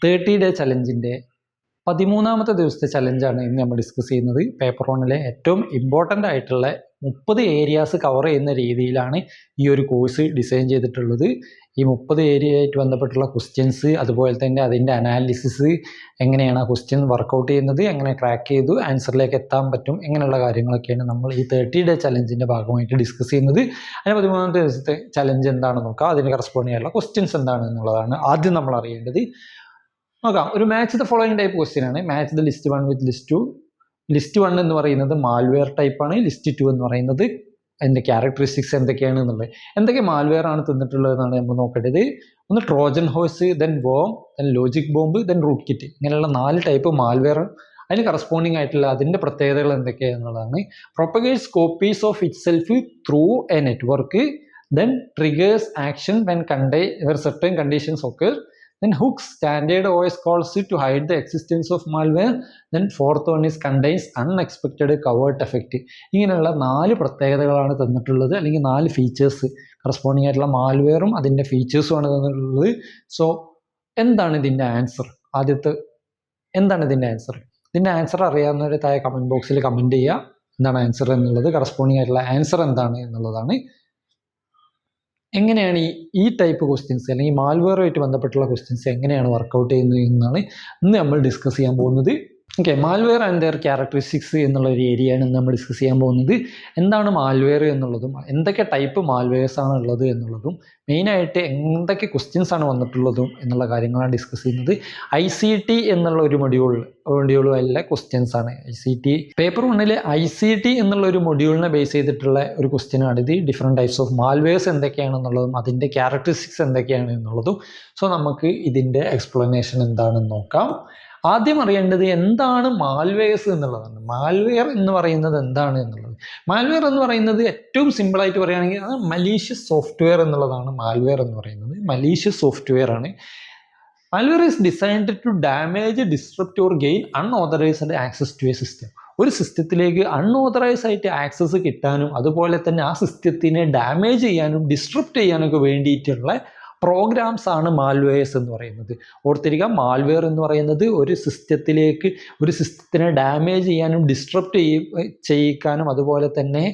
30 day ചലഞ്ചിൻ്റെ 13ാമത്തെ ദിവസത്തെ ചലഞ്ചാണ് ഇന്ന് നമ്മൾ ഡിസ്കസ് ചെയ്യുന്നത്. പേപ്പർ 1-ലെ ഏറ്റവും ഇമ്പോർട്ടൻ്റ് ആയിട്ടുള്ള 30 ഏരിയാസ് കവർ ചെയ്യുന്ന രീതിയിലാണ് ഈ ഒരു കോഴ്സ് ഡിസൈൻ ചെയ്തിട്ടുള്ളത്. ഈ 30 ഏരിയയായിട്ട് ബന്ധപ്പെട്ടുള്ള ക്വസ്റ്റ്യൻസ്, അതുപോലെ തന്നെ അതിൻ്റെ അനാലിസിസ്, എങ്ങനെയാണ് ആ ക്വസ്റ്റ്യൻ വർക്കൗട്ട് ചെയ്യുന്നത്, എങ്ങനെ ക്രാക്ക് ചെയ്തു ആൻസറിലേക്ക് എത്താൻ പറ്റും, ഇങ്ങനെയുള്ള കാര്യങ്ങളൊക്കെയാണ് നമ്മൾ ഈ 30 ഡേ ചലഞ്ചിൻ്റെ ഭാഗമായിട്ട് ഡിസ്കസ് ചെയ്യുന്നത്. അതിന് 13ാമത്തെ ദിവസത്തെ ചലഞ്ച് എന്താണെന്ന് നോക്കാം. അതിന് കറസ്പോണ്ടിങ് ആയിട്ടുള്ള ക്വസ്റ്റ്യൻസ് എന്താണ് എന്നുള്ളതാണ് ആദ്യം നമ്മൾ അറിയേണ്ടത്. നോക്കാം. ഒരു match the following type question ആണ്. Match the list 1 with list 2. List 1 എന്ന് പറയുന്നത് മാൽവെയർ ടൈപ്പാണ്. ലിസ്റ്റ് 2 എന്ന് പറയുന്നത് അതിൻ്റെ ക്യാരക്ടറിസ്റ്റിക്സ് എന്തൊക്കെയാണ് എന്നുള്ളത്. എന്തൊക്കെ മാൽവെയർ ആണ് തിന്നിട്ടുള്ളതെന്നാണ് നമ്മൾ നോക്കേണ്ടത്. ഒന്ന് Trojan horse, then worm, then logic bomb, then rootkit. ഇങ്ങനെയുള്ള 4 ടൈപ്പ് മാൽവെയർ. അതിന് കറസ്പോണ്ടിങ് ആയിട്ടുള്ള അതിൻ്റെ പ്രത്യേകതകൾ എന്തൊക്കെയാണെന്നുള്ളതാണ്. Propagates copies of itself through a network, then triggers action when certain conditions occur. Then hooks standard OS calls to hide the existence of malware. Then fourth one is contains unexpected covert effect. ഇങ്ങനെയുള്ള 4 പ്രത്യേകതകളാണ് തന്നിട്ടുള്ളത്, അല്ലെങ്കിൽ 4 features corresponding ആയിട്ടുള്ള മാൽവെയറും അതിൻ്റെ ഫീച്ചേഴ്സുമാണ് തന്നിട്ടുള്ളത്. So എന്താണ് ഇതിൻ്റെ answer? എന്താണ് ഇതിൻ്റെ ആൻസർ? ഇതിൻ്റെ ആൻസർ അറിയാവുന്നവർ താഴെ കമൻറ്റ് ബോക്സിൽ കമൻറ്റ് ചെയ്യുക. എന്താണ് ആൻസർ എന്നുള്ളത്, കറസ്പോണ്ടിങ് ആയിട്ടുള്ള ആൻസർ എന്താണ് എന്നുള്ളതാണ്. എങ്ങനെയാണ് ഈ ടൈപ്പ് ക്വസ്റ്റ്യൻസ് അല്ലെങ്കിൽ മാൽവെയറുമായിട്ട് ബന്ധപ്പെട്ടുള്ള ക്വസ്റ്റ്യൻസ് എങ്ങനെയാണ് വർക്കൗട്ട് ചെയ്യുന്നത് എന്നാണ് ഇന്ന് നമ്മൾ ഡിസ്കസ് ചെയ്യാൻ പോകുന്നത്. Okay, malware and their characteristics എന്നുള്ള ഒരു ഏരിയയാണ് നമ്മൾ ഡിസ്കസ് ചെയ്യാൻ പോകുന്നത്. എന്താണ് മാൽവെയർ എന്നുള്ളതും, എന്തൊക്കെ ടൈപ്പ് മാൽവെയർസ് ആണ് ഉള്ളത് എന്നുള്ളതും, മെയിനായിട്ട് എന്തൊക്കെ ക്വസ്റ്റ്യൻസ് ആണ് വന്നിട്ടുള്ളതും എന്നുള്ള കാര്യങ്ങളാണ് ഡിസ്കസ് ചെയ്യുന്നത്. ICT എന്നുള്ള ഒരു മൊഡ്യൂളിലെ ക്വസ്റ്റ്യൻസ് ആണ്. ICT പേപ്പർ 1-ലെ ICT എന്നുള്ള ഒരു മൊഡ്യൂളിനെ ബേസ് ചെയ്തിട്ടുള്ള ഒരു ക്വസ്റ്റ്യൻ ആണ് ഇത്. ഡിഫറെൻറ്റ് ടൈപ്സ് ഓഫ് മാൽവെയർസ് എന്തൊക്കെയാണെന്നുള്ളതും അതിൻ്റെ ക്യാരക്ടറിസ്റ്റിക്സ് എന്തൊക്കെയാണ് എന്നുള്ളതും. സോ നമുക്ക് ഇതിൻ്റെ എക്സ്പ്ലനേഷൻ എന്താണെന്ന് നോക്കാം. ആദ്യം അറിയേണ്ടത് എന്താണ് മാൽവെയർസ് എന്നുള്ളതാണ്. മാൽവെയർ എന്ന് പറയുന്നത് എന്താണ് എന്നുള്ളത്. മാൽവെയർ എന്ന് പറയുന്നത് ഏറ്റവും സിമ്പിളായിട്ട് പറയുകയാണെങ്കിൽ അത് മലീഷ്യസ് സോഫ്റ്റ്വെയർ എന്നുള്ളതാണ്. മാൽവെയർ എന്ന് പറയുന്നത് മലീഷ്യസ് സോഫ്റ്റ്വെയർ ആണ്. Malware is designed to damage, disrupt or gain unauthorised access to a system. ഒരു സിസ്റ്റത്തിലേക്ക് അൺഓതറൈസ് ആയിട്ട് ആക്സസ് കിട്ടാനും അതുപോലെ തന്നെ ആ സിസ്റ്റത്തിനെ ഡാമേജ് ചെയ്യാനും ഡിസ്ട്രപ്റ്റ് ചെയ്യാനൊക്കെ വേണ്ടിയിട്ടുള്ള പ്രോഗ്രാംസ് ആണ് മാൽവെയർസ് എന്ന് പറയുന്നത്. ഓർത്തിരിക്കുക, മാൽവെയർ എന്ന് പറയുന്നത് ഒരു സിസ്റ്റത്തിനെ ഡാമേജ് ചെയ്യാനും ഡിസ്ട്രപ്റ്റ് ചെയ്യിക്കാനും അതുപോലെ തന്നെ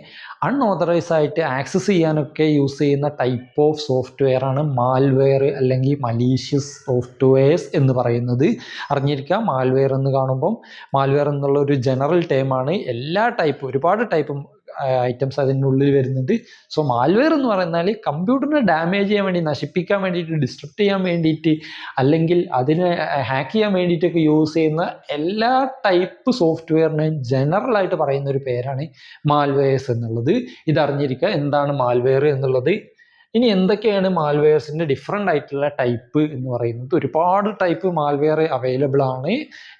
അൺഓതറൈസ് ആയിട്ട് ആക്സസ് ചെയ്യാനൊക്കെ യൂസ് ചെയ്യുന്ന ടൈപ്പ് ഓഫ് സോഫ്റ്റ്വെയർ ആണ് മാൽവെയർ അല്ലെങ്കിൽ മലീഷ്യസ് സോഫ്റ്റ്വെയർസ് എന്ന് പറയുന്നത്. അറിഞ്ഞിരിക്കുക, മാൽവെയർ എന്ന് കാണുമ്പം മാൽവെയർ എന്നുള്ള ഒരു ജനറൽ ടേമാണ്. ഒരുപാട് ടൈപ്പ് ഐറ്റംസ് അതിനുള്ളിൽ വരുന്നുണ്ട്. സോ മാൽവെയർ എന്ന് പറഞ്ഞാൽ കമ്പ്യൂട്ടറിനെ ഡാമേജ് ചെയ്യാൻ വേണ്ടി, നശിപ്പിക്കാൻ വേണ്ടിയിട്ട്, ഡിസ്ട്രപ്റ്റ് ചെയ്യാൻ വേണ്ടിയിട്ട്, അല്ലെങ്കിൽ അതിനെ ഹാക്ക് ചെയ്യാൻ വേണ്ടിയിട്ടൊക്കെ യൂസ് ചെയ്യുന്ന എല്ലാ ടൈപ്പ് സോഫ്റ്റ്വെയറിനെ ജനറലായിട്ട് പറയുന്ന ഒരു പേരാണ് മാൽവെയർസ് എന്നുള്ളത്. ഇതറിഞ്ഞിരിക്കുക എന്താണ് മാൽവെയർ എന്നുള്ളത്. ഇനി എന്തൊക്കെയാണ് മാൽവെയർസിൻ്റെ ഡിഫറെൻ്റ് ആയിട്ടുള്ള ടൈപ്പ് എന്ന് പറയുന്നത്. ഒരുപാട് ടൈപ്പ് മാൽവെയർ അവൈലബിൾ ആണ്.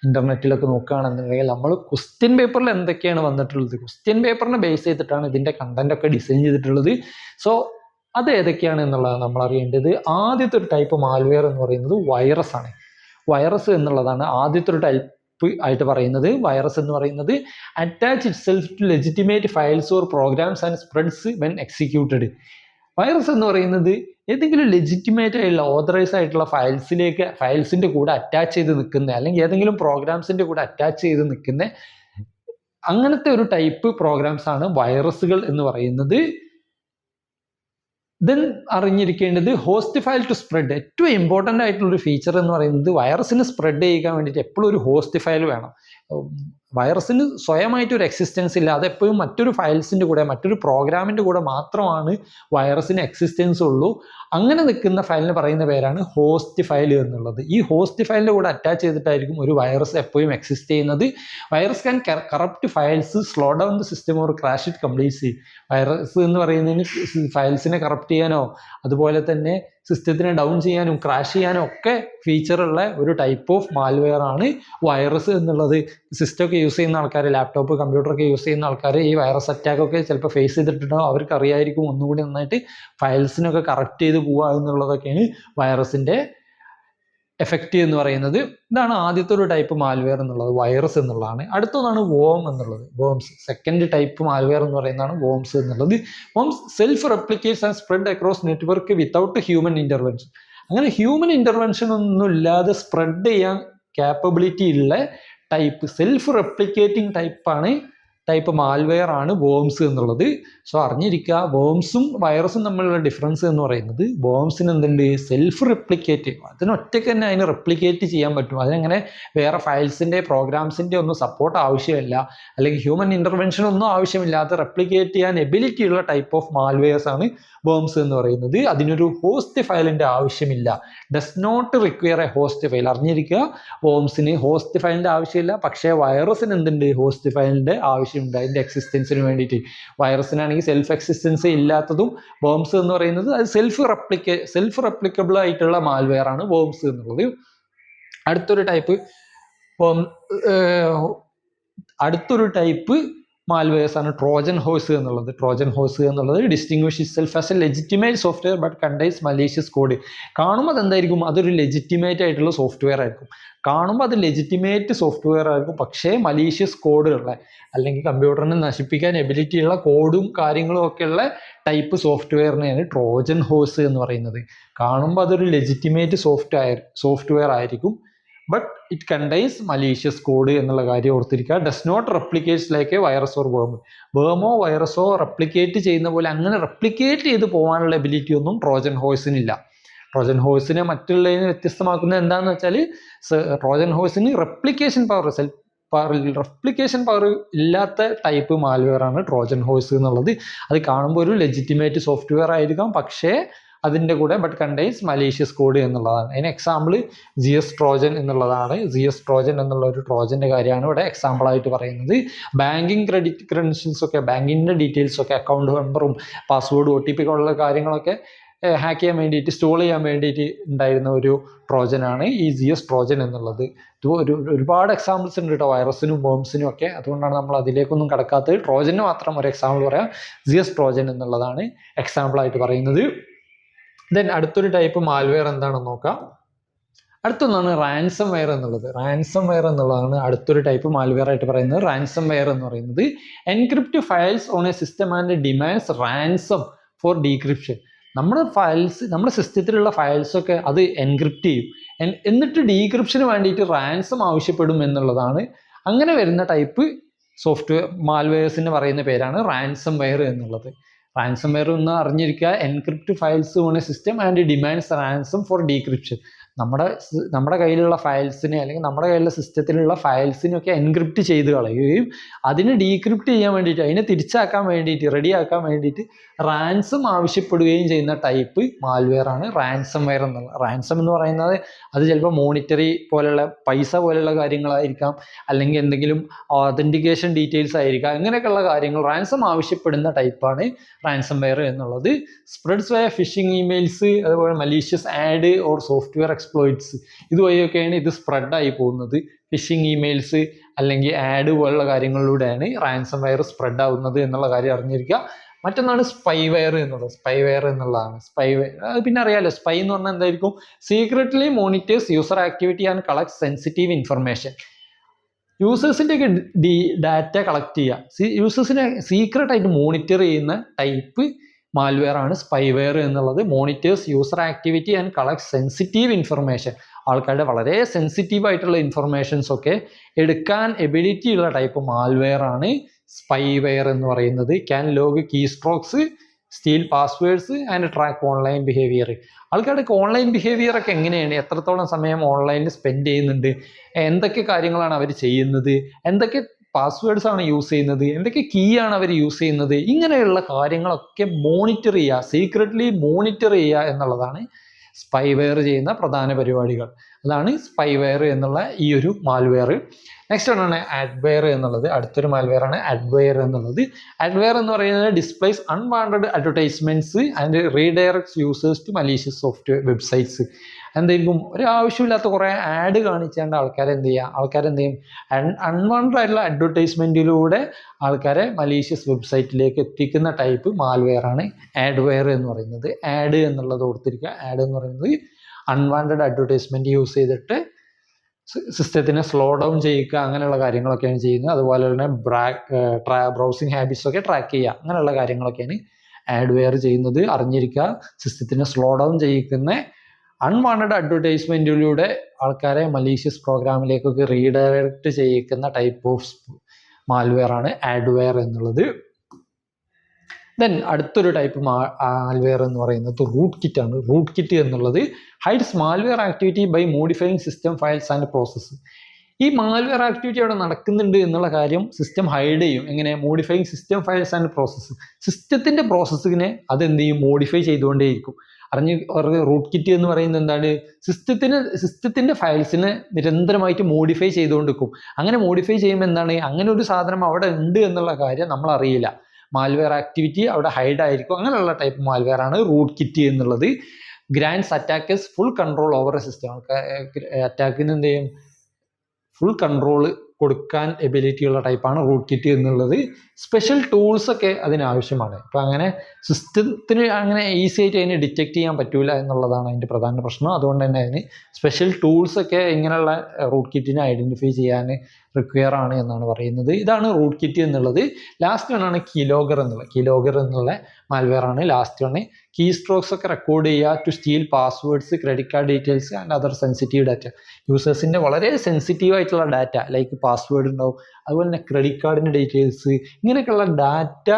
ഇൻ്റർനെറ്റിലൊക്കെ നോക്കുകയാണെന്നുണ്ടെങ്കിൽ നമ്മൾ ക്വസ്റ്റ്യൻ പേപ്പറിൽ എന്തൊക്കെയാണ് വന്നിട്ടുള്ളത്, ക്വസ്റ്റ്യൻ പേപ്പറിനെ ബേസ് ചെയ്തിട്ടാണ് ഇതിൻ്റെ കണ്ടൻറ്റൊക്കെ ഡിസൈൻ ചെയ്തിട്ടുള്ളത്. സോ അത് ഏതൊക്കെയാണ് എന്നുള്ളതാണ് നമ്മൾ അറിയേണ്ടത്. ആദ്യത്തെ ഒരു ടൈപ്പ് മാൽവെയർ എന്ന് പറയുന്നത് വൈറസ് ആണ്. വൈറസ് എന്നുള്ളതാണ് ആദ്യത്തെ ഒരു ടൈപ്പ് ആയിട്ട് പറയുന്നത്. വൈറസ് എന്ന് പറയുന്നത് attach itself to legitimate files or programs and spreads when executed. Virus എന്ന് പറയുന്നത് ഏതെങ്കിലും ലെജിറ്റിമേറ്റ് ആയിട്ടുള്ള ഓതറൈസ് ആയിട്ടുള്ള ഫയൽസിൻ്റെ കൂടെ അറ്റാച്ച് ചെയ്ത് നിൽക്കുന്ന, അല്ലെങ്കിൽ ഏതെങ്കിലും പ്രോഗ്രാംസിൻ്റെ കൂടെ അറ്റാച്ച് ചെയ്ത് നിൽക്കുന്ന അങ്ങനത്തെ ഒരു ടൈപ്പ് പ്രോഗ്രാംസ് ആണ് വൈറസുകൾ എന്ന് പറയുന്നത്. ദെൻ അറിഞ്ഞിരിക്കേണ്ടത് ഹോസ്റ്റ് ഫയൽ ടു സ്പ്രെഡ്. ഏറ്റവും ഇമ്പോർട്ടൻ്റ് ആയിട്ടുള്ളൊരു ഫീച്ചർ എന്ന് പറയുന്നത് വൈറസിന് സ്പ്രെഡ് ചെയ്യാൻ വേണ്ടിയിട്ട് എപ്പോഴും ഒരു ഹോസ്റ്റ് ഫയൽ വേണം. വൈറസിന് സ്വയമായിട്ടൊരു എക്സിസ്റ്റൻസ് ഇല്ല. അതെപ്പോഴും മറ്റൊരു ഫയൽസിൻ്റെ കൂടെ, മറ്റൊരു പ്രോഗ്രാമിൻ്റെ കൂടെ മാത്രമാണ് വൈറസിന് എക്സിസ്റ്റൻസ് ഉള്ളൂ. അങ്ങനെ നിൽക്കുന്ന ഫയലിന് പറയുന്ന പേരാണ് ഹോസ്റ്റ് ഫയൽ എന്നുള്ളത്. ഈ ഹോസ്റ്റ് ഫയലിൻ്റെ കൂടെ അറ്റാച്ച് ചെയ്തിട്ടായിരിക്കും ഒരു വൈറസ് എപ്പോഴും എക്സിസ്റ്റ് ചെയ്യുന്നത്. Virus can corrupt files, slow down the system or crash it completely. Virus എന്ന് പറയുന്നതിന് ഫയൽസിനെ കറപ്റ്റ് ചെയ്യാനോ അതുപോലെ തന്നെ സിസ്റ്റത്തിനെ ഡൗൺ ചെയ്യാനും ക്രാഷ് ചെയ്യാനും ഒക്കെ ഫീച്ചറുള്ള ഒരു ടൈപ്പ് ഓഫ് മാൽവെയർ ആണ് വൈറസ് എന്നുള്ളത്. സിസ്റ്റമൊക്കെ യൂസ് ചെയ്യുന്ന ആൾക്കാർ, ലാപ്ടോപ്പ് കമ്പ്യൂട്ടറൊക്കെ യൂസ് ചെയ്യുന്ന ആൾക്കാർ ഈ വൈറസ് അറ്റാക്കൊക്കെ ചിലപ്പോൾ ഫേസ് ചെയ്തിട്ടുണ്ടാവും. അവർക്ക് അറിയായിരിക്കും ഒന്നുകൂടി നന്നായിട്ട് ഫയൽസിനൊക്കെ കറക്റ്റ് ചെയ്ത് പോവുക എന്നുള്ളതൊക്കെയാണ് വൈറസിൻ്റെ എഫക്റ്റ് എന്ന് പറയുന്നത്. ഇതാണ് ആദ്യത്തെ ഒരു ടൈപ്പ് മാൽവെയർ എന്നുള്ളത്, വൈറസ് എന്നുള്ളതാണ്. അടുത്തതാണ് വോം എന്നുള്ളത്, വോംസ്. സെക്കൻഡ് ടൈപ്പ് മാൽവെയർ എന്ന് പറയുന്നതാണ് വോംസ് എന്നുള്ളത്. Worms self replicates and spread across network without human intervention. അങ്ങനെ ഹ്യൂമൻ ഇൻ്റർവെൻഷൻ ഒന്നും ഇല്ലാതെ സ്പ്രെഡ് ചെയ്യാൻ ക്യാപ്പബിലിറ്റി ഉള്ള type self replicating type malware ആണ് വോംസ് എന്നുള്ളത്. സോ അറിഞ്ഞിരിക്കുക, വോംസും വൈറസും തമ്മിലുള്ള ഡിഫറൻസ് എന്ന് പറയുന്നത് വോംസിന് എന്തുണ്ട്, സെൽഫ് റെപ്ലിക്കേറ്റ്, അതിനൊറ്റയ്ക്ക് തന്നെ അതിന് റെപ്ലിക്കേറ്റ് ചെയ്യാൻ പറ്റും. അതിനങ്ങനെ വേറെ ഫയൽസിൻ്റെ പ്രോഗ്രാംസിൻ്റെ ഒന്നും സപ്പോർട്ട് ആവശ്യമില്ല, അല്ലെങ്കിൽ ഹ്യൂമൻ ഇൻ്റർവെൻഷൻ ഒന്നും ആവശ്യമില്ലാത്ത റെപ്ലിക്കേറ്റ് ചെയ്യാൻ എബിലിറ്റി ഉള്ള ടൈപ്പ് ഓഫ് മാൽവെയർസ് ആണ് വോംസ് എന്ന് പറയുന്നത്. അതിനൊരു ഹോസ്റ്റ് ഫയലിൻ്റെ ആവശ്യമില്ല, does not require a host file. അറിഞ്ഞിരിക്കുക, വോംസിന് ഹോസ്റ്റ് ഫയലിൻ്റെ ആവശ്യമില്ല, പക്ഷേ വൈറസിന് എന്തുണ്ട്, ഹോസ്റ്റ് ഫയലിൻ്റെ ആവശ്യമുണ്ട് അതിൻ്റെ എക്സിസ്റ്റൻസിന് വേണ്ടിയിട്ട്. വൈറസിനാണെങ്കിൽ സെൽഫ് എക്സിസ്റ്റൻസ് ഇല്ലാത്തതും വോംസ് എന്ന് പറയുന്നത് അത് സെൽഫ് റെപ്ലിക്കബിൾ ആയിട്ടുള്ള മാൽവെയർ ആണ് വോംസ് എന്നുള്ളത്. അടുത്തൊരു ടൈപ്പ് മാൽവെയർസ് ആണ് ട്രോജൻ ഹോഴ്സ് എന്നുള്ളത്. ട്രോജൻ ഹോഴ്സ് എന്നുള്ളത് distinguish itself as A legitimate software but contains malicious code. കാണുമ്പോൾ അതെന്തായിരിക്കും, അതൊരു ലെജിറ്റിമേറ്റ് ആയിട്ടുള്ള സോഫ്റ്റ്വെയർ ആയിരിക്കും. കാണുമ്പോൾ അത് ലെജിറ്റിമേറ്റ് സോഫ്റ്റ്വെയർ ആയിരിക്കും, പക്ഷേ മലീഷ്യസ് കോഡുള്ള അല്ലെങ്കിൽ കമ്പ്യൂട്ടറിനെ നശിപ്പിക്കാൻ എബിലിറ്റി ഉള്ള കോഡും കാര്യങ്ങളും ഒക്കെയുള്ള ടൈപ്പ് സോഫ്റ്റ്വെയറിനെയാണ് ട്രോജൻ ഹോഴ്സ് എന്ന് പറയുന്നത്. കാണുമ്പോൾ അതൊരു ലെജിറ്റിമേറ്റ് സോഫ്റ്റ്വെയർ ആയിരിക്കും, but it contains malicious code എന്നുള്ള കാര്യം ഓർത്തിരിക്കുക. Does not replicates like a virus or വേമോ വൈറസോ റെപ്ലിക്കേറ്റ് ചെയ്യുന്ന പോലെ അങ്ങനെ റെപ്ലിക്കേറ്റ് ചെയ്ത് പോകാനുള്ള എബിലിറ്റി ഒന്നും ട്രോജൻ ഹോഴ്സിനില്ല. ട്രോജൻ ഹോഴ്സിനെ മറ്റുള്ളതിന് വ്യത്യസ്തമാക്കുന്നത് എന്താണെന്ന് വെച്ചാൽ, ട്രോജൻ ഹോഴ്സിന് റെപ്ലിക്കേഷൻ പവർ ഇല്ലാത്ത ടൈപ്പ് മാൽവെയർ ആണ് ട്രോജൻ ഹോഴ്സ് എന്നുള്ളത്. അത് കാണുമ്പോൾ ഒരു ലെജിറ്റിമേറ്റ് സോഫ്റ്റ്വെയർ ആയിരിക്കാം, പക്ഷേ അതിൻ്റെ കൂടെ ബട്ട് കണ്ടെയ്ൻസ് മലീഷ്യസ് കോഡ് എന്നുള്ളതാണ്. അതിന് എക്സാമ്പിൾ GS ട്രോജൻ എന്നുള്ളതാണ്. GS ട്രോജൻ എന്നുള്ള ഒരു ട്രോജൻ്റെ കാര്യമാണ് ഇവിടെ എക്സാമ്പിളായിട്ട് പറയുന്നത്. ബാങ്കിങ് ക്രെഡിറ്റ് ക്രെഡൻഷ്യൽസ് ഒക്കെ, ബാങ്കിൻ്റെ ഡീറ്റെയിൽസ് ഒക്കെ, അക്കൗണ്ട് നമ്പറും പാസ്വേഡും OTP ഉള്ള കാര്യങ്ങളൊക്കെ ഹാക്ക് ചെയ്യാൻ വേണ്ടിയിട്ട്, സ്റ്റോൾ ചെയ്യാൻ വേണ്ടിയിട്ട് ഉണ്ടായിരുന്ന ഒരു ട്രോജനാണ് ഈ GS ട്രോജൻ എന്നുള്ളത്. ഇത് ഒരുപാട് എക്സാമ്പിൾസ് ഉണ്ട് കേട്ടോ, വൈറസിനും വോംസിനും ഒക്കെ. അതുകൊണ്ടാണ് നമ്മൾ അതിലേക്കൊന്നും കടക്കാത്തത്. ട്രോജന് മാത്രം ഒരു എക്സാമ്പിൾ പറയാം, GS ട്രോജൻ എന്നുള്ളതാണ് എക്സാമ്പിളായിട്ട് പറയുന്നത്. ദെൻ അടുത്തൊരു ടൈപ്പ് മാൽവെയർ എന്താണെന്ന് നോക്കാം. അടുത്തൊന്നാണ് റാൻസം വെയർ എന്നുള്ളത്. റാൻസം വെയർ എന്നുള്ളതാണ് അടുത്തൊരു ടൈപ്പ് മാൽവെയർ ആയിട്ട് പറയുന്നത്. റാൻസം വെയർ എന്ന് പറയുന്നത് encrypt files on a system and demands ransom for decryption. നമ്മുടെ സിസ്റ്റത്തിലുള്ള ഫയൽസൊക്കെ അത് എൻക്രിപ്റ്റ് ചെയ്യും, എന്നിട്ട് ഡീക്രിപ്ഷന് വേണ്ടിയിട്ട് റാൻസം ആവശ്യപ്പെടും എന്നുള്ളതാണ്. അങ്ങനെ വരുന്ന ടൈപ്പ് സോഫ്റ്റ്വെയർ മാൽവെയർസിന് പറയുന്ന പേരാണ് റാൻസം വെയർ എന്നുള്ളത്. റാൻസം വെയർ എന്ന് അറിഞ്ഞിരിക്കുക, encrypt files on a system and demands ransom for decryption. നമ്മുടെ കയ്യിലുള്ള ഫയൽസിനെ അല്ലെങ്കിൽ നമ്മുടെ കയ്യിലുള്ള സിസ്റ്റത്തിലുള്ള ഫയൽസിനൊക്കെ എൻക്രിപ്റ്റ് ചെയ്ത് കളയുകയും അതിനെ ഡീക്രിപ്റ്റ് ചെയ്യാൻ വേണ്ടിയിട്ട്, അതിനെ തിരിച്ചാക്കാൻ വേണ്ടിയിട്ട്, റെഡിയാക്കാൻ വേണ്ടിയിട്ട് റാൻസം ആവശ്യപ്പെടുകയും ചെയ്യുന്ന ടൈപ്പ് മാൽവെയർ ആണ് റാൻസം വെയർ എന്നുള്ളത്. റാൻസം എന്ന് പറയുന്നത് അത് ചിലപ്പോൾ മോണിറ്ററി പോലെയുള്ള പൈസ പോലെയുള്ള കാര്യങ്ങളായിരിക്കാം, അല്ലെങ്കിൽ എന്തെങ്കിലും ഓതൻറ്റിക്കേഷൻ ഡീറ്റെയിൽസ് ആയിരിക്കാം. ഇങ്ങനെയൊക്കെയുള്ള കാര്യങ്ങൾ റാൻസം ആവശ്യപ്പെടുന്ന ടൈപ്പാണ് റാൻസം വെയർ എന്നുള്ളത്. സ്പ്രെഡ്സ് വയ ഫിഷിംഗ് ഇമെയിൽസ്, അതുപോലെ malicious ad or software exploits, ഇതുവഴിയൊക്കെയാണ് ഇത് സ്പ്രെഡായി പോകുന്നത്. ഫിഷിംഗ് ഇമെയിൽസ് അല്ലെങ്കിൽ ആഡ് പോലുള്ള കാര്യങ്ങളിലൂടെയാണ് റാൻസം വെയർ സ്പ്രെഡ് ആവുന്നത് എന്നുള്ള കാര്യം അറിഞ്ഞിരിക്കുക. മറ്റൊന്നാണ് സ്പൈവെയർ എന്നുള്ളത്. സ്പൈവെയർ എന്നുള്ളതാണ് അത് പിന്നെ അറിയാലോ, സ്പൈ എന്ന് പറഞ്ഞാൽ എന്തായിരിക്കും, secretly monitors user activity and collect sensitive information. യൂസേഴ്സിൻ്റെ ഒക്കെ ഡാറ്റ കളക്ട് ചെയ്യുക, യൂസേഴ്സിനെ സീക്രട്ടായിട്ട് മോണിറ്റർ ചെയ്യുന്ന ടൈപ്പ് മാൽവെയർ ആണ് സ്പൈവെയർ എന്നുള്ളത്. Monitors user activity and collect sensitive information. ആൾക്കാരുടെ വളരെ സെൻസിറ്റീവ് ആയിട്ടുള്ള ഇൻഫർമേഷൻസ് ഒക്കെ എടുക്കാൻ എബിലിറ്റി ഉള്ള ടൈപ്പ് മാൽവെയർ ആണ് സ്പൈവെയർ എന്ന് പറയുന്നത്. Can log keystrokes, steal passwords and track online behaviour. ആൾക്കാരുടെ ഓൺലൈൻ ബിഹേവിയർ ഒക്കെ എങ്ങനെയാണ്, എത്രത്തോളം സമയം ഓൺലൈനിൽ സ്പെൻഡ് ചെയ്യുന്നുണ്ട്, എന്തൊക്കെ കാര്യങ്ങളാണ് അവർ ചെയ്യുന്നത്, എന്തൊക്കെ പാസ്വേഡ്സ് ആണ് യൂസ് ചെയ്യുന്നത്, എന്തൊക്കെ കീ ആണ് അവർ യൂസ് ചെയ്യുന്നത്, ഇങ്ങനെയുള്ള കാര്യങ്ങളൊക്കെ മോണിറ്റർ ചെയ്യുക, സീക്രട്ട്ലി മോണിറ്റർ ചെയ്യുക എന്നുള്ളതാണ് സ്പൈവെയർ ചെയ്യുന്ന പ്രധാന പരിപാടികൾ. അതാണ് സ്പൈവെയർ എന്നുള്ള ഈ ഒരു മാൽവെയർ. നെക്സ്റ്റ് ഒന്നാണ് അഡ്വെയർ എന്നുള്ളത്. അടുത്തൊരു മാൽവെയർ ആണ് അഡ്വെയർ എന്നുള്ളത്. അഡ്വെയർ എന്ന് പറയുന്നത് displays unwanted advertisements and redirects users to malicious software websites. എന്തായിരിക്കും, ഒരു ആവശ്യമില്ലാത്ത കുറേ ആഡ് കാണിച്ചാണ്ട് ആൾക്കാരെന്ത് ചെയ്യും, അൺവാണ്ടഡ് ആയിട്ടുള്ള അഡ്വർടൈസ്മെൻറ്റിലൂടെ ആൾക്കാരെ മലീഷ്യസ് വെബ്സൈറ്റിലേക്ക് എത്തിക്കുന്ന ടൈപ്പ് മാൽവെയർ ആണ് ആഡ്വെയർ എന്ന് പറയുന്നത്. ആഡ് എന്നുള്ളത് ഓർത്തിരിക്കുക. ആഡ് എന്ന് പറയുന്നത് അൺവാണ്ടഡ് അഡ്വർടൈസ്മെൻറ്റ് യൂസ് ചെയ്തിട്ട് സിസ്റ്റത്തിനെ സ്ലോ ഡൗൺ ചെയ്യിക്കുക, അങ്ങനെയുള്ള കാര്യങ്ങളൊക്കെയാണ് ചെയ്യുന്നത്. അതുപോലെ തന്നെ ബ്രൗസിങ് ഹാബിറ്റ്സ് ഒക്കെ ട്രാക്ക് ചെയ്യുക, അങ്ങനെയുള്ള കാര്യങ്ങളൊക്കെയാണ് ആഡ്വെയർ ചെയ്യുന്നത്. അറിഞ്ഞിരിക്കുക, സിസ്റ്റത്തിനെ സ്ലോ ഡൗൺ ചെയ്യിക്കുന്ന അൺവാണ്ടഡ് അഡ്വർടൈസ്മെൻറ്റിലൂടെ ആൾക്കാരെ മലീഷ്യസ് പ്രോഗ്രാമിലേക്കൊക്കെ റീഡയറക്റ്റ് ചെയ്യിക്കുന്ന ടൈപ്പ് ഓഫ് മാൽവെയർ ആണ് ആഡ്വെയർ എന്നുള്ളത്. ദെൻ അടുത്തൊരു ടൈപ്പ് മാൽവെയർ എന്ന് പറയുന്നത് റൂട്ട് കിറ്റ് ആണ്. റൂട്ട് കിറ്റ് എന്നുള്ളത് hides malware activity by modifying system files and process. ഈ മാൽവെയർ ആക്ടിവിറ്റി അവിടെ നടക്കുന്നുണ്ട് എന്നുള്ള കാര്യം സിസ്റ്റം ഹൈഡ് ചെയ്യും. എങ്ങനെ? Modifying system files and process. സിസ്റ്റത്തിൻ്റെ പ്രോസസ്സിനെ അതെന്ത് ചെയ്യും? മോഡിഫൈ ചെയ്തുകൊണ്ടേയിരിക്കും. റൂട്ട് കിറ്റ് എന്ന് പറയുന്നത് എന്താണ്? സിസ്റ്റത്തിൻ്റെ ഫയൽസിനെ നിരന്തരമായിട്ട് മോഡിഫൈ ചെയ്തുകൊണ്ടിരിക്കും. അങ്ങനെ മോഡിഫൈ ചെയ്യുമ്പോൾ എന്താണ്? അങ്ങനെ ഒരു സാധനം അവിടെ ഉണ്ട് എന്നുള്ള കാര്യം നമ്മൾ അറിയില്ല. മാൽവെയർ ആക്ടിവിറ്റി അവിടെ ഹൈഡ് ആയിരിക്കും. അങ്ങനെയുള്ള ടൈപ്പ് മാൽവെയർ ആണ് റൂട്ട് കിറ്റ് എന്നുള്ളത്. Grants attackers full control over a system. അറ്റാക്കിന് എന്ത് ചെയ്യും? ഫുൾ കൺട്രോൾ കൊടുക്കാൻ എബിലിറ്റി ഉള്ള ടൈപ്പാണ് റൂട്ട് കിറ്റ് എന്നുള്ളത്. സ്പെഷ്യൽ ടൂൾസ് ഒക്കെ അതിനാവശ്യമാണ്. ഇപ്പം അങ്ങനെ സിസ്റ്റത്തിന് അങ്ങനെ ഈസി ആയിട്ട് അതിനെ ഡിറ്റക്ട് ചെയ്യാൻ പറ്റൂല എന്നുള്ളതാണ് അതിൻ്റെ പ്രധാന പ്രശ്നം. അതുകൊണ്ട് തന്നെ അതിന് സ്പെഷ്യൽ ടൂൾസ് ഒക്കെ ഇങ്ങനെയുള്ള റൂട്ട് കിറ്റിനെ ഐഡൻറ്റിഫൈ ചെയ്യാൻ റിക്വയർ ആണ് എന്നാണ് പറയുന്നത്. ഇതാണ് റൂട്ട് കിറ്റ് എന്നുള്ളത്. ലാസ്റ്റ് വണ്ണാണ് കീലോഗർ എന്നുള്ളത്. കീലോഗർ എന്നുള്ള മാൽവെയർ ആണ് ലാസ്റ്റ് വണ്. കീ സ്ട്രോക്സ് ഒക്കെ റെക്കോർഡ് ചെയ്യുക to steal passwords, credit card details and other sensitive data. യൂസേഴ്സിൻ്റെ വളരെ സെൻസിറ്റീവ് ആയിട്ടുള്ള ഡാറ്റ ലൈക്ക് പാസ്വേഡ് ഉണ്ടാവും, അതുപോലെ തന്നെ ക്രെഡിറ്റ് കാർഡിൻ്റെ ഡീറ്റെയിൽസ്, ഇങ്ങനെയൊക്കെയുള്ള ഡാറ്റ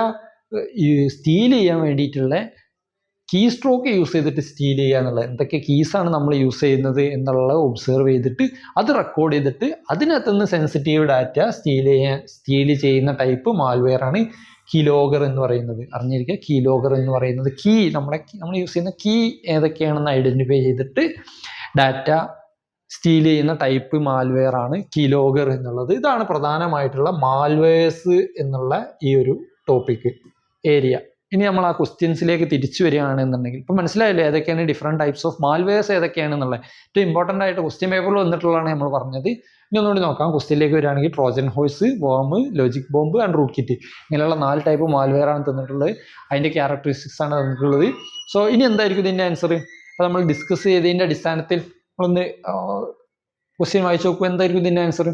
സ്റ്റീൽ ചെയ്യാൻ വേണ്ടിയിട്ടുള്ള കീ സ്ട്രോക്ക് യൂസ് ചെയ്തിട്ട് സ്റ്റീൽ ചെയ്യുക എന്നുള്ളത്. എന്തൊക്കെ കീസാണ് നമ്മൾ യൂസ് ചെയ്യുന്നത് എന്നുള്ളത് ഒബ്സർവ് ചെയ്തിട്ട് അത് റെക്കോർഡ് ചെയ്തിട്ട് അതിനകത്തുനിന്ന് സെൻസിറ്റീവ് ഡാറ്റ സ്റ്റീൽ ചെയ്യുന്ന ടൈപ്പ് മാൽവെയർ ആണ് കീലോഗർ എന്ന് പറയുന്നത്. അറിഞ്ഞിരിക്കുക, കീലോഗർ എന്ന് പറയുന്നത് നമ്മൾ യൂസ് ചെയ്യുന്ന കീ ഏതൊക്കെയാണെന്ന് ഐഡൻറ്റിഫൈ ചെയ്തിട്ട് ഡാറ്റ സ്റ്റീൽ ചെയ്യുന്ന ടൈപ്പ് മാൽവെയർ ആണ് കീലോഗർ എന്നുള്ളത്. ഇതാണ് പ്രധാനമായിട്ടുള്ള മാൽവെയർസ് എന്നുള്ള ഈ ഒരു ടോപ്പിക് ഏരിയ. ഇനി നമ്മൾ ആ ക്വസ്റ്റ്യൻസിലേക്ക് തിരിച്ചു വരികയാണെന്നുണ്ടെങ്കിൽ ഇപ്പം മനസ്സിലായില്ലേ ഏതൊക്കെയാണ് ഡിഫറെൻറ്റ് ടൈപ്സ് ഓഫ് മാൽവെയർസ് ഏതൊക്കെയാണെന്നുള്ളത്. ഏറ്റവും ഇമ്പോർട്ടൻ്റ് ആയിട്ട് ക്വസ്റ്റ്യൻ പേപ്പറിൽ വന്നിട്ടുള്ളതാണ് നമ്മൾ പറഞ്ഞത്. ഇനി ഒന്നുകൂടി നോക്കാം. ക്വസ്റ്റ്യനിലേക്ക് വരികയാണെങ്കിൽ Trojan horse, worm, logic bomb and rootkit, ഇങ്ങനെയുള്ള 4 ടൈപ്പ് മാൽവെയർ ആണ് തന്നിട്ടുള്ളത്. അതിൻ്റെ ക്യാരക്ടറിസ്റ്റിക്സ് ആണ് തന്നിട്ടുള്ളത്. സോ ഇനി എന്തായിരിക്കും ഇതിൻ്റെ ആൻസർ? അപ്പോൾ നമ്മൾ ഡിസ്കസ് ചെയ്തതിൻ്റെ അടിസ്ഥാനത്തിൽ നമ്മളൊന്ന് ക്വസ്റ്റ്യൻ വായിച്ചു നോക്കുക. എന്തായിരിക്കും ഇതിൻ്റെ ആൻസർ?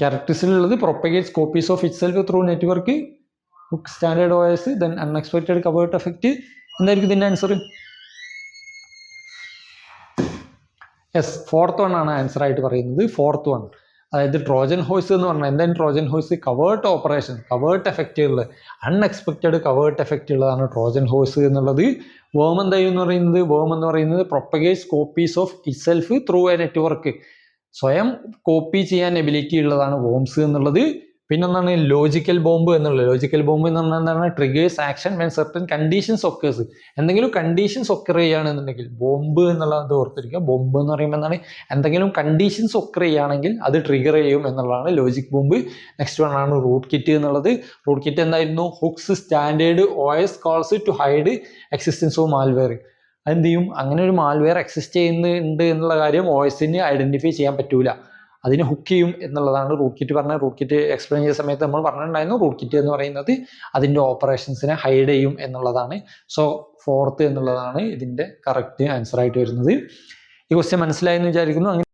ക്യാരക്ടറിസ്റ്റിലുള്ളത് propagates copies of itself through network, standard OS, then unexpected covert effect. എന്തായിരിക്കും ഇതിൻ്റെ ആൻസർ? യെസ്, 4th വൺ ആണ് ആൻസർ ആയിട്ട് പറയുന്നത്. 4th വൺ, അതായത് ട്രോജൻ ഹോഴ്സ് എന്ന് പറഞ്ഞാൽ എന്താണ്? Trojan horse covert operation, covert effect ഉള്ളത്, അൺഎക്സ്പെക്റ്റഡ് കവേർട്ട് എഫക്റ്റ് ഉള്ളതാണ് ട്രോജൻ ഹോഴ്സ് എന്നുള്ളത്. വേം എന്തായെന്ന് പറയുന്നത്? വേം എന്ന് പറയുന്നത് propagates copies of itself through a network, സ്വയം കോപ്പി ചെയ്യാൻ എബിലിറ്റി ഉള്ളതാണ് വോംസ് എന്നുള്ളത്. പിന്നെ ഒന്നാണ് ലോജിക്കൽ ബോംബ് എന്നുള്ളത്. ലോജിക്കൽ ബോംബ് എന്ന് പറഞ്ഞാൽ എന്താണ്? Triggers action when certain conditions occurs. എന്തെങ്കിലും കണ്ടീഷൻസ് ഒക്കർ ചെയ്യുകയാണെന്നുണ്ടെങ്കിൽ ബോംബ് എന്നുള്ളത് ഓർത്തിരിക്കുക. ബോംബ് എന്ന് പറയുമ്പോൾ എന്താണ്? എന്തെങ്കിലും കണ്ടീഷൻസ് ഒക്കർ ചെയ്യുകയാണെങ്കിൽ അത് ട്രിഗർ ചെയ്യും എന്നുള്ളതാണ് ലോജിക് ബോംബ്. നെക്സ്റ്റ് വൺ ആണ് റൂട്ട് കിറ്റ് എന്നുള്ളത്. റൂട്ട് കിറ്റ് എന്തായിരുന്നു? Hooks standard OS calls to hide existence of malware. അതെന്ത് ചെയ്യും? അങ്ങനെ ഒരു മാൽവെയർ എക്സിസ്റ്റ് ചെയ്യുന്നുണ്ട് എന്നുള്ള കാര്യം OSന് ഐഡൻറ്റിഫൈ ചെയ്യാൻ പറ്റൂല, അതിനെ ഹുക്ക് ചെയ്യും എന്നുള്ളതാണ് റൂട്ട് കിറ്റ് പറഞ്ഞത്. റൂട്ട് കിറ്റ് എക്സ്പ്ലെയിൻ ചെയ്ത സമയത്ത് നമ്മൾ പറഞ്ഞിട്ടുണ്ടായിരുന്നു റൂട്ട് കിറ്റ് എന്ന് പറയുന്നത് അതിൻ്റെ ഓപ്പറേഷൻസിനെ ഹൈഡ് ചെയ്യും എന്നുള്ളതാണ്. സോ 4th എന്നുള്ളതാണ് ഇതിൻ്റെ കറക്റ്റ് ആൻസർ ആയിട്ട് വരുന്നത്. ഈ ക്വസ്റ്റ്യൻ മനസ്സിലായെന്ന് വിചാരിക്കുന്നു.